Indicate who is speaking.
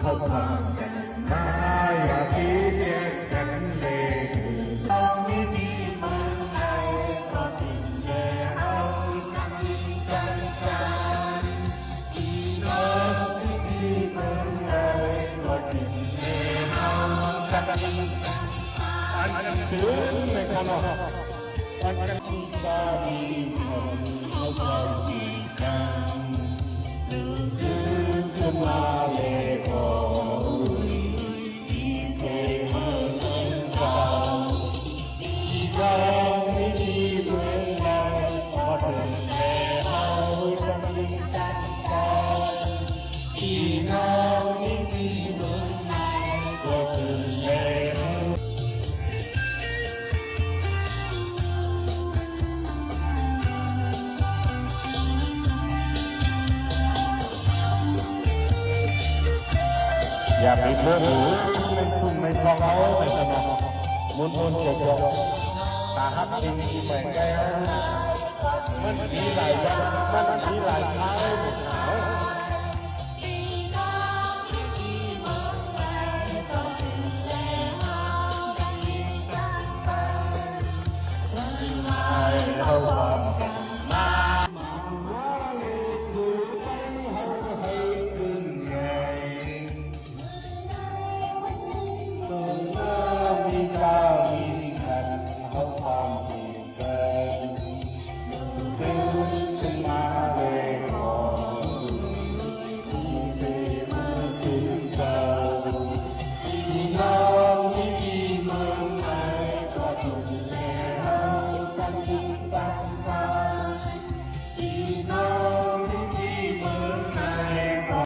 Speaker 1: เขาทำกันมาอย่าคิดแยกกันเลยเราไม่มีเมืองไหนก็ทิ้งแย่เอาตั้งกันสานอีน้องไม่มีเมืองไหนก็ทิ้งแย่เอาตั้งกันสานอันนั้นคือไม่ขนาดอันนั้นคือสามีเขาใจกันขึ้นมาเลยขอเสียเมื่อเงินเราเราไม่มีเมืองไหนมาถึงแค่เอาตั้งกันสานที่เราไม่มีเมืองไหนก็ถึงแล้วอย่าไปโมโหไม่ทุ่มไม่คลองเอาไม่สนองมุนเจียวตาฮักจริงที่แบ่งแก้วมันมีหลายวันมันมีหลายท้ายหมดหนาวเราความกันมามีกามีกันเขาความผิดกันตื่นขึ้นมาเลยขอมีเสียมือขึ้นเก่าที่น้องไม่มีเมืองไหนก็ถูกแล้วกันกินกันฟ้าที่น้องไม่มีเมืองไหนก็